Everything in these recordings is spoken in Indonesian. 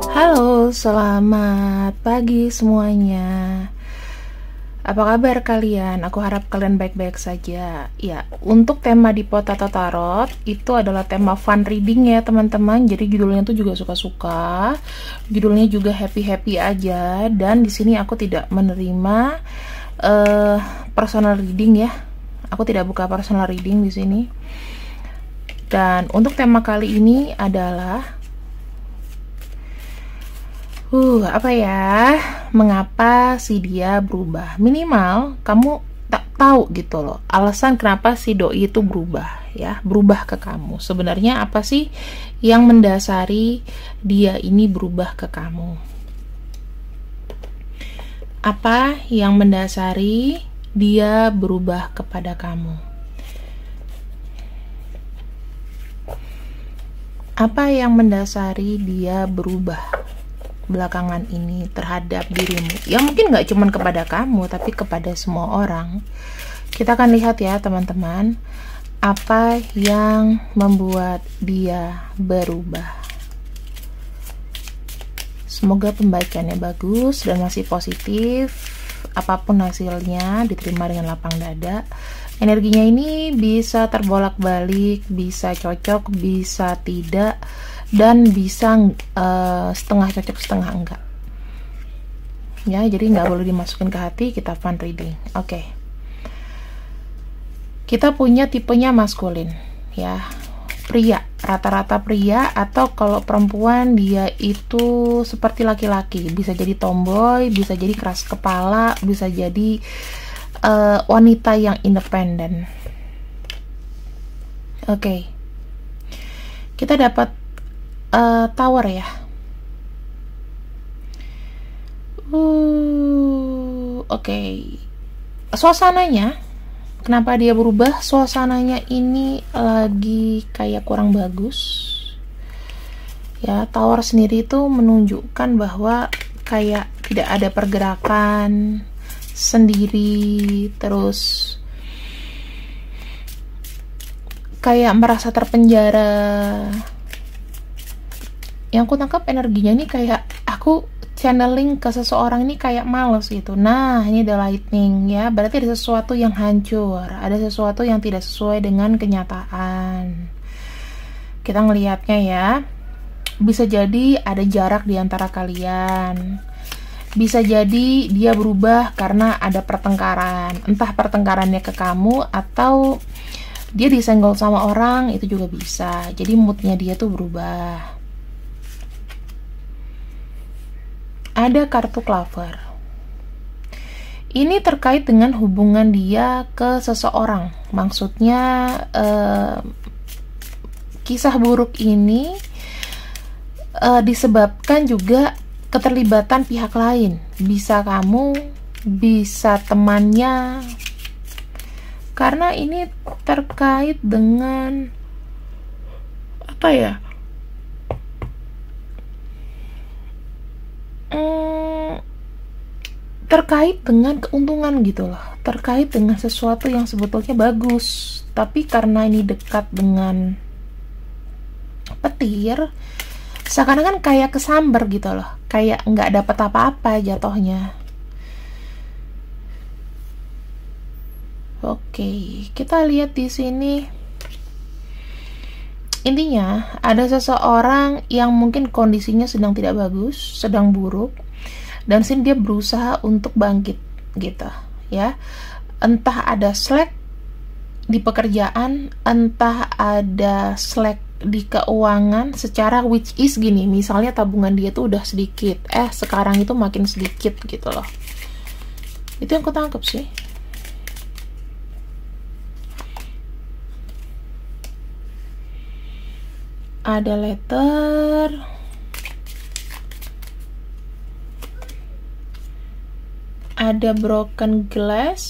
Halo, selamat pagi semuanya. Apa kabar kalian? Aku harap kalian baik-baik saja. Ya, untuk tema di Potato Tarot itu adalah tema fun reading ya teman-teman. Jadi judulnya tuh juga suka-suka. Judulnya juga happy-happy aja. Dan di sini aku tidak menerima personal reading ya. Aku tidak buka personal reading di sini. Dan untuk tema kali ini adalah apa ya? Mengapa si dia berubah? Minimal kamu tak tahu gitu loh, alasan kenapa si doi itu berubah ya, berubah ke kamu. Sebenarnya apa sih yang mendasari dia ini berubah ke kamu? Apa yang mendasari dia berubah kepada kamu? Apa yang mendasari dia berubah belakangan ini terhadap dirimu? Ya mungkin nggak cuman kepada kamu, tapi kepada semua orang. Kita akan lihat ya teman-teman, apa yang membuat dia berubah. Semoga pembacanya bagus dan masih positif. Apapun hasilnya diterima dengan lapang dada. Energinya ini bisa terbolak-balik, bisa cocok, bisa tidak, dan bisa setengah cocok setengah enggak ya, jadi nggak boleh dimasukin ke hati. Kita fun reading. Oke. Kita punya tipenya maskulin ya, pria, rata-rata pria, atau kalau perempuan dia itu seperti laki-laki, bisa jadi tomboy, bisa jadi keras kepala, bisa jadi wanita yang independen. Oke. Kita dapat Tower ya. Oke. Suasananya, kenapa dia berubah? Suasananya ini lagi kayak kurang bagus. Ya, Tower sendiri itu menunjukkan bahwa kayak tidak ada pergerakan, sendiri, terus kayak merasa terpenjara. Yang aku tangkap energinya ini kayak aku channeling ke seseorang ini kayak males gitu. Nah, ini ada lightning ya, berarti ada sesuatu yang hancur, ada sesuatu yang tidak sesuai dengan kenyataan. Kita ngelihatnya ya, bisa jadi ada jarak di antara kalian, bisa jadi dia berubah karena ada pertengkaran, entah pertengkarannya ke kamu atau dia disenggol sama orang, itu juga bisa. Jadi moodnya dia tuh berubah. Ada kartu Clover. Ini terkait dengan hubungan dia ke seseorang. Maksudnya kisah buruk ini disebabkan juga keterlibatan pihak lain. Bisa kamu, bisa temannya. Karena ini terkait dengan apa ya? Terkait dengan keuntungan gitu loh, terkait dengan sesuatu yang sebetulnya bagus, tapi karena ini dekat dengan petir, seakan-akan kayak kesamber gitu loh, kayak nggak dapat apa-apa jatohnya. Oke, kita lihat di sini. Intinya ada seseorang yang mungkin kondisinya sedang tidak bagus, sedang buruk, dan sini dia berusaha untuk bangkit gitu ya. Entah ada slack di pekerjaan, entah ada slack di keuangan secara, which is gini, misalnya tabungan dia tuh udah sedikit, sekarang itu makin sedikit gitu loh. Itu yang aku tangkap sih. Ada letter, ada broken glass,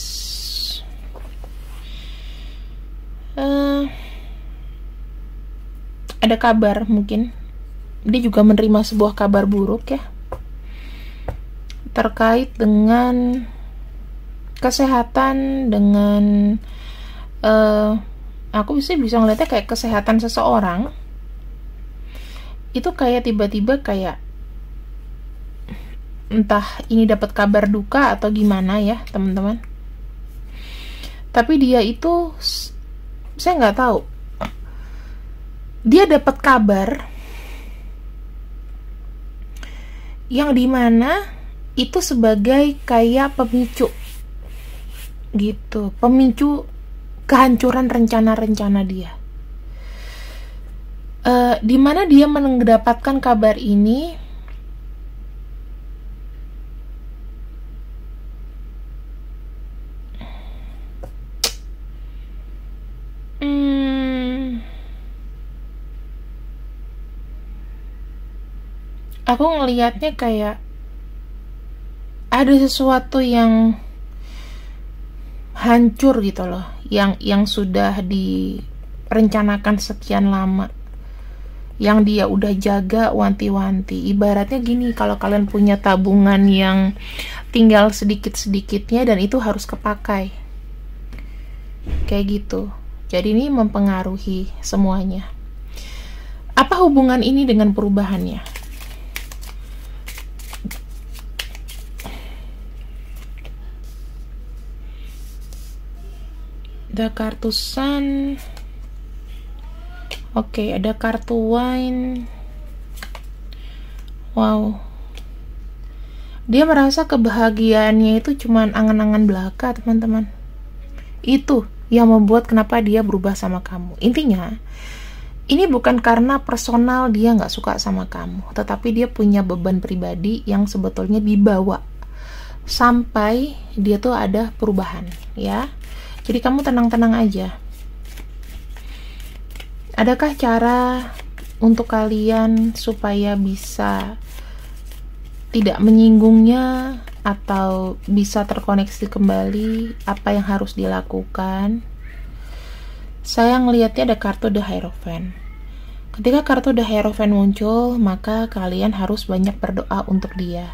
ada kabar, mungkin dia juga menerima sebuah kabar buruk ya, terkait dengan kesehatan, dengan aku bisa ngeliatnya kayak kesehatan seseorang. itu kayak tiba-tiba kayak entah ini dapat kabar duka atau gimana ya teman-teman. Tapi dia itu saya nggak tahu, dia dapat kabar yang dimana itu sebagai kayak pemicu gitu, pemicu kehancuran rencana-rencana dia. Dimana dia mendapatkan kabar ini aku ngelihatnya kayak ada sesuatu yang hancur gitu loh, yang sudah direncanakan sekian lama, yang dia udah jaga wanti-wanti. Ibaratnya gini, kalau kalian punya tabungan yang tinggal sedikit-sedikitnya dan itu harus kepakai, kayak gitu. Jadi ini mempengaruhi semuanya. Apa hubungan ini dengan perubahannya? Ada kartu Sun. Oke, ada kartu Wine. Wow. Dia merasa kebahagiaannya itu cuman angan-angan belaka, teman-teman. Itu yang membuat kenapa dia berubah sama kamu. Intinya, ini bukan karena personal dia nggak suka sama kamu, tetapi dia punya beban pribadi yang sebetulnya dibawa sampai dia tuh ada perubahan, ya. Jadi kamu tenang-tenang aja. Adakah cara untuk kalian supaya bisa tidak menyingsingnya atau bisa terkoneksi kembali? Apa yang harus dilakukan? Saya ngelihatnya ada kartu The Hierophant. Ketika kartu The Hierophant muncul, maka kalian harus banyak berdoa untuk dia.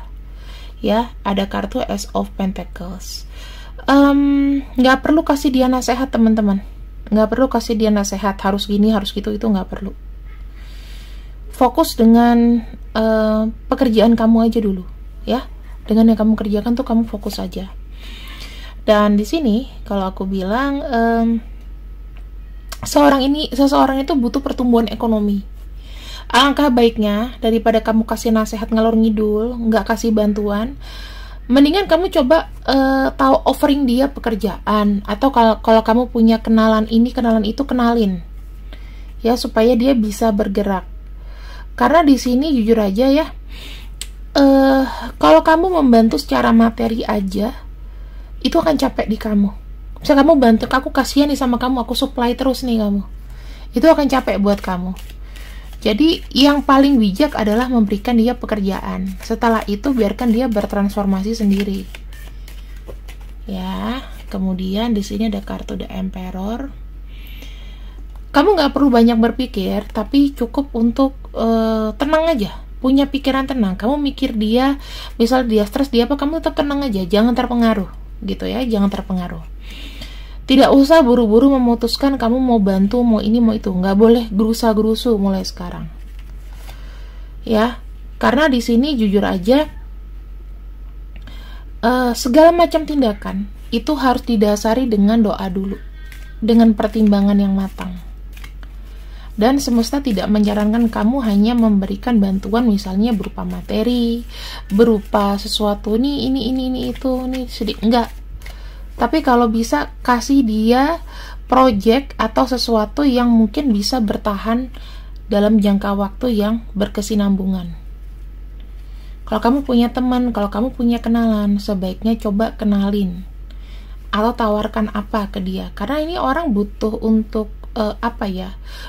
Ya, ada kartu Ace of Pentacles. Nggak perlu kasih dia nasihat, teman-teman. Nggak perlu kasih dia nasihat harus gini, harus gitu, itu nggak perlu. Fokus dengan pekerjaan kamu aja dulu, ya. Dengan yang kamu kerjakan tuh kamu fokus aja. Dan di sini kalau aku bilang seseorang itu butuh pertumbuhan ekonomi. Alangkah baiknya daripada kamu kasih nasihat ngalor ngidul, nggak kasih bantuan, mendingan kamu coba tahu offering dia pekerjaan, atau kalau kamu punya kenalan ini kenalan itu, kenalin ya supaya dia bisa bergerak. Karena di sini jujur aja ya, kalau kamu membantu secara materi aja itu akan capek di kamu. Misalnya kamu bantu, aku kasihan nih sama kamu, aku supply terus nih kamu, itu akan capek buat kamu. Jadi yang paling bijak adalah memberikan dia pekerjaan. Setelah itu biarkan dia bertransformasi sendiri. Ya, kemudian di sini ada kartu The Emperor. Kamu nggak perlu banyak berpikir, tapi cukup untuk tenang aja, punya pikiran tenang. Kamu mikir dia, misal dia stres, dia apa, kamu tetap tenang aja, jangan terpengaruh, gitu ya, jangan terpengaruh. Tidak usah buru-buru memutuskan kamu mau bantu, mau ini, mau itu. Nggak boleh gerusa-gerusu mulai sekarang. Ya, karena di sini jujur aja, segala macam tindakan itu harus didasari dengan doa dulu, dengan pertimbangan yang matang. Dan semesta tidak menyarankan kamu hanya memberikan bantuan misalnya berupa materi, berupa sesuatu ini itu, nih sedikit, enggak. Tapi kalau bisa kasih dia project atau sesuatu yang mungkin bisa bertahan dalam jangka waktu yang berkesinambungan. Kalau kamu punya teman, kalau kamu punya kenalan, sebaiknya coba kenalin atau tawarkan apa ke dia. Karena ini orang butuh untuk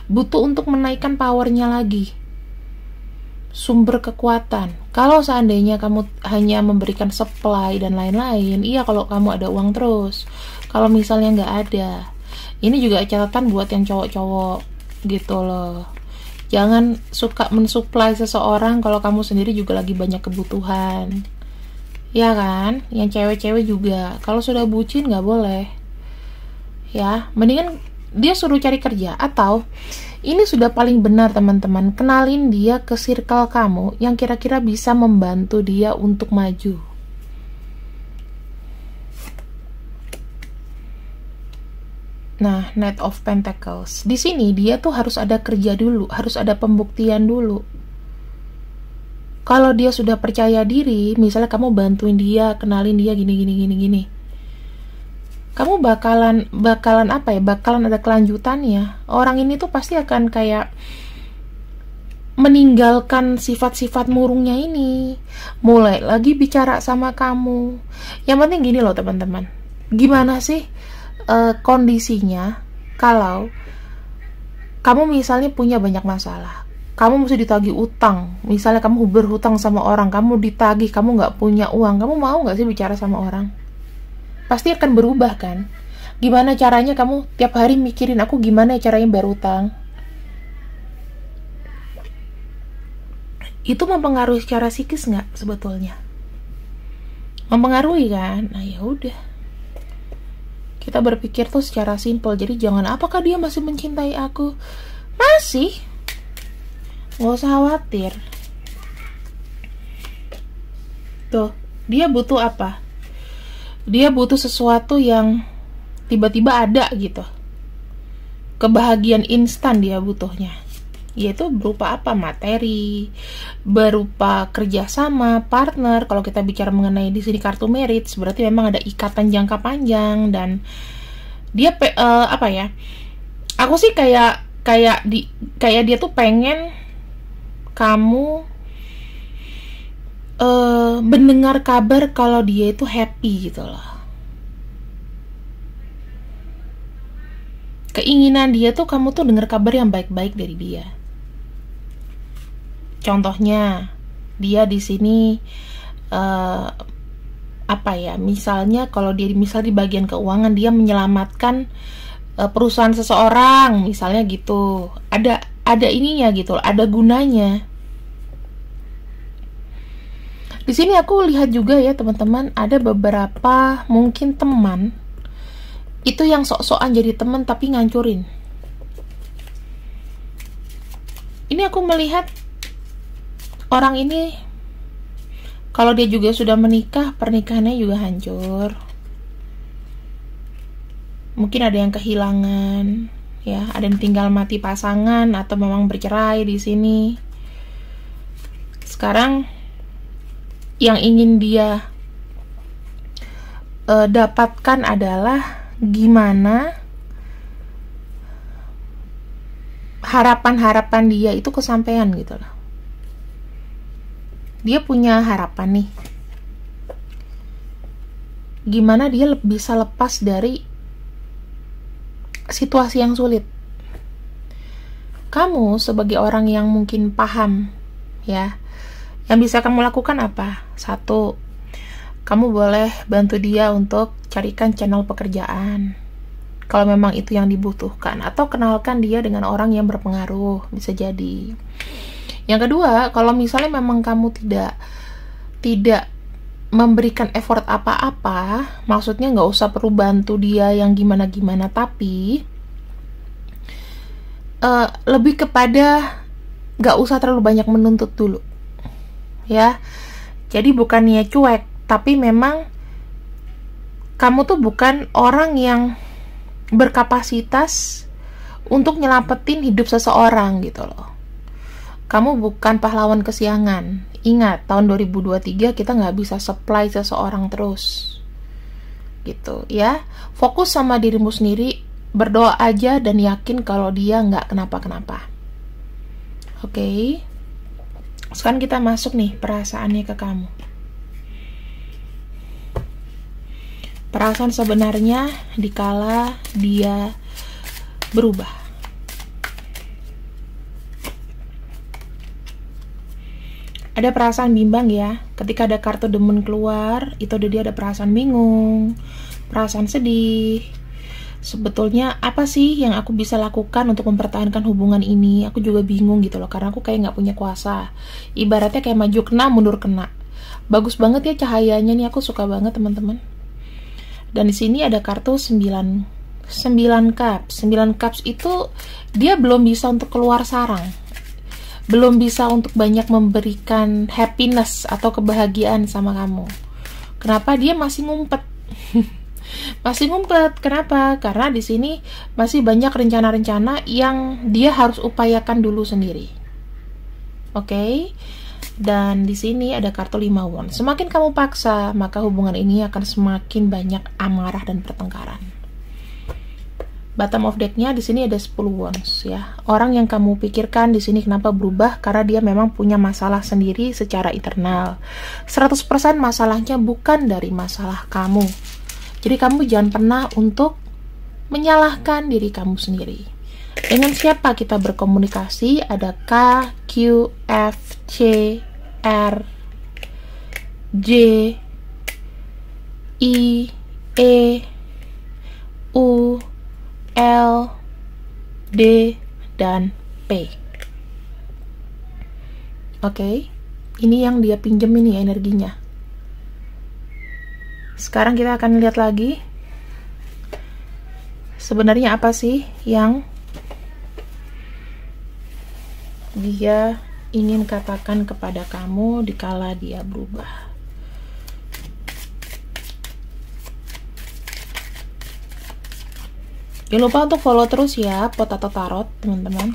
butuh untuk menaikkan powernya lagi, sumber kekuatan. Kalau seandainya kamu hanya memberikan supply dan lain-lain, iya kalau kamu ada uang terus. Kalau misalnya nggak ada, ini juga catatan buat yang cowok-cowok gitu loh. Jangan suka mensuplai seseorang kalau kamu sendiri juga lagi banyak kebutuhan, ya kan? Yang cewek-cewek juga, kalau sudah bucin nggak boleh, ya. Mendingan dia suruh cari kerja, atau ini sudah paling benar teman-teman, kenalin dia ke circle kamu yang kira-kira bisa membantu dia untuk maju. Nah, Knight of Pentacles. Di sini dia tuh harus ada kerja dulu, harus ada pembuktian dulu. Kalau dia sudah percaya diri, misalnya kamu bantuin dia, kenalin dia gini. Kamu bakalan apa ya? Bakalan ada kelanjutannya. Orang ini tuh pasti akan kayak meninggalkan sifat-sifat murungnya ini, mulai lagi bicara sama kamu. Yang penting gini loh teman-teman. Gimana sih kondisinya kalau kamu misalnya punya banyak masalah, kamu mesti ditagih utang, misalnya kamu berhutang sama orang, kamu ditagih, kamu nggak punya uang, kamu mau nggak sih bicara sama orang? Pasti akan berubah kan? Gimana caranya kamu tiap hari mikirin aku gimana caranya bayar utang? Itu mempengaruhi secara psikis nggak sebetulnya? Mempengaruhi kan? Nah ya udah. Kita berpikir tuh secara simpel. Jadi jangan, apakah dia masih mencintai aku? Masih. Gak usah khawatir. Tuh, dia butuh apa? Dia butuh sesuatu yang tiba-tiba ada gitu. Kebahagiaan instan dia butuhnya. Yaitu berupa apa? Materi, berupa kerjasama, partner. Kalau kita bicara mengenai di sini kartu marriage, berarti memang ada ikatan jangka panjang. Dan dia apa ya? Aku sih kayak dia tuh pengen kamu mendengar kabar kalau dia itu happy gitu loh. Keinginan dia tuh kamu tuh dengar kabar yang baik-baik dari dia. Contohnya, dia di sini apa ya? Misalnya kalau dia misal di bagian keuangan, dia menyelamatkan perusahaan seseorang, misalnya gitu. Ada ininya gitu, ada gunanya. Di sini aku lihat juga ya teman-teman, ada beberapa mungkin teman itu yang sok-sokan jadi teman tapi ngancurin. Ini aku melihat orang ini, kalau dia juga sudah menikah, pernikahannya juga hancur. Mungkin ada yang kehilangan, ya, ada yang tinggal mati pasangan atau memang bercerai di sini. Sekarang yang ingin dia dapatkan adalah gimana harapan-harapan dia itu kesampaian gitu loh. Dia punya harapan nih, gimana dia bisa lepas dari situasi yang sulit. Kamu sebagai orang yang mungkin paham ya, yang bisa kamu lakukan apa? Satu, kamu boleh bantu dia untuk carikan channel pekerjaan kalau memang itu yang dibutuhkan, atau kenalkan dia dengan orang yang berpengaruh, bisa jadi. Yang kedua, kalau misalnya memang kamu tidak memberikan effort apa-apa, maksudnya nggak usah perlu bantu dia yang gimana-gimana, tapi lebih kepada nggak usah terlalu banyak menuntut dulu, ya. Jadi bukannya cuek, tapi memang kamu tuh bukan orang yang berkapasitas untuk nyelamatin hidup seseorang gitu loh. Kamu bukan pahlawan kesiangan. Ingat, tahun 2023 kita nggak bisa supply seseorang terus. Gitu ya. Fokus sama dirimu sendiri, berdoa aja dan yakin kalau dia nggak kenapa-kenapa. Oke. Sekarang kita masuk nih perasaannya ke kamu. Perasaan sebenarnya dikala dia berubah. Ada perasaan bimbang ya, ketika ada kartu The Moon keluar, itu dia ada perasaan bingung, perasaan sedih. Sebetulnya apa sih yang aku bisa lakukan untuk mempertahankan hubungan ini? Aku juga bingung gitu loh, karena aku kayak nggak punya kuasa. Ibaratnya kayak maju kena, mundur kena. Bagus banget ya cahayanya nih, aku suka banget teman-teman. Dan di sini ada kartu 9 9 cups. 9 cups itu dia belum bisa untuk keluar sarang. Belum bisa untuk banyak memberikan happiness atau kebahagiaan sama kamu. Kenapa? Dia masih ngumpet. Masih ngumpet. Kenapa? Karena di sini masih banyak rencana-rencana yang dia harus upayakan dulu sendiri. Oke? Dan di sini ada kartu 5 wand. Semakin kamu paksa, maka hubungan ini akan semakin banyak amarah dan pertengkaran. Bottom of deck-nya di sini ada 10 wands ya. Orang yang kamu pikirkan di sini kenapa berubah? Karena dia memang punya masalah sendiri secara internal. 100% masalahnya bukan dari masalah kamu. Jadi kamu jangan pernah untuk menyalahkan diri kamu sendiri. Dengan siapa kita berkomunikasi? Ada K, Q, F, C, R, J, I, E, U, L, D, dan P. Oke, ini yang dia pinjem ini energinya. Sekarang kita akan lihat lagi sebenarnya apa sih yang dia ingin katakan kepada kamu dikala dia berubah. Jangan lupa untuk follow terus ya Potato Tarot, teman-teman.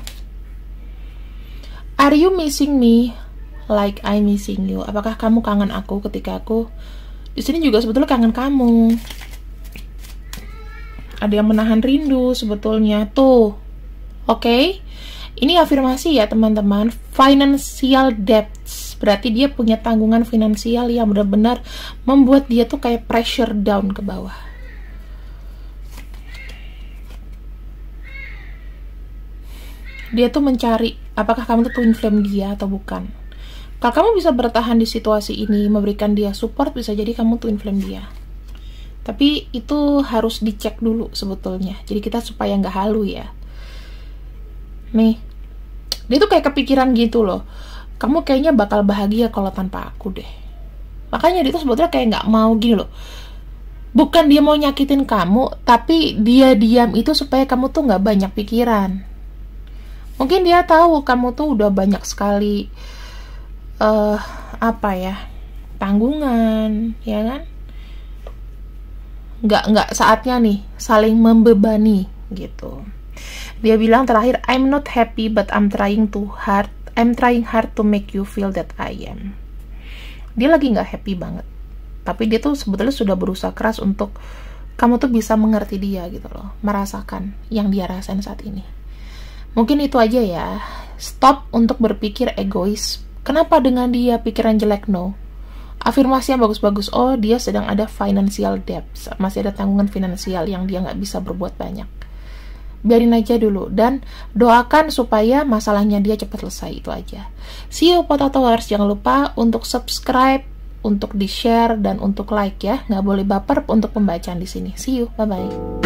Are you missing me like I missing you? Apakah kamu kangen aku ketika aku di sini juga sebetulnya kangen kamu. Ada yang menahan rindu sebetulnya tuh. Oke? Ini afirmasi ya teman-teman. Financial debts. Berarti dia punya tanggungan finansial yang benar-benar membuat dia tuh kayak pressure down ke bawah. Dia tuh mencari apakah kamu tuh twin flame dia atau bukan. Kalau kamu bisa bertahan di situasi ini, memberikan dia support, bisa jadi kamu twin flame dia. Tapi itu harus dicek dulu sebetulnya. Jadi kita supaya nggak halu ya. Nih, dia tuh kayak kepikiran gitu loh. Kamu kayaknya bakal bahagia kalau tanpa aku deh. Makanya dia tuh sebetulnya kayak nggak mau gini loh. Bukan dia mau nyakitin kamu, tapi dia diam itu supaya kamu tuh nggak banyak pikiran. Mungkin dia tahu kamu tuh udah banyak sekali tanggungan, ya kan? Nggak saatnya nih saling membebani gitu. Dia bilang terakhir, I'm not happy but I'm trying hard to make you feel that I am. Dia lagi nggak happy banget, tapi dia tuh sebetulnya sudah berusaha keras untuk kamu tuh bisa mengerti dia gitu loh, merasakan yang dia rasain saat ini. Mungkin itu aja ya. Stop untuk berpikir egois. Kenapa dengan dia pikiran jelek? No. Afirmasi yang bagus-bagus. Oh, dia sedang ada financial debt. Masih ada tanggungan finansial yang dia nggak bisa berbuat banyak. Biarin aja dulu. Dan doakan supaya masalahnya dia cepat selesai. Itu aja. See you Potatoers. Jangan lupa untuk subscribe, untuk di-share, dan untuk like ya. Nggak boleh baper untuk pembacaan di sini. See you. Bye-bye.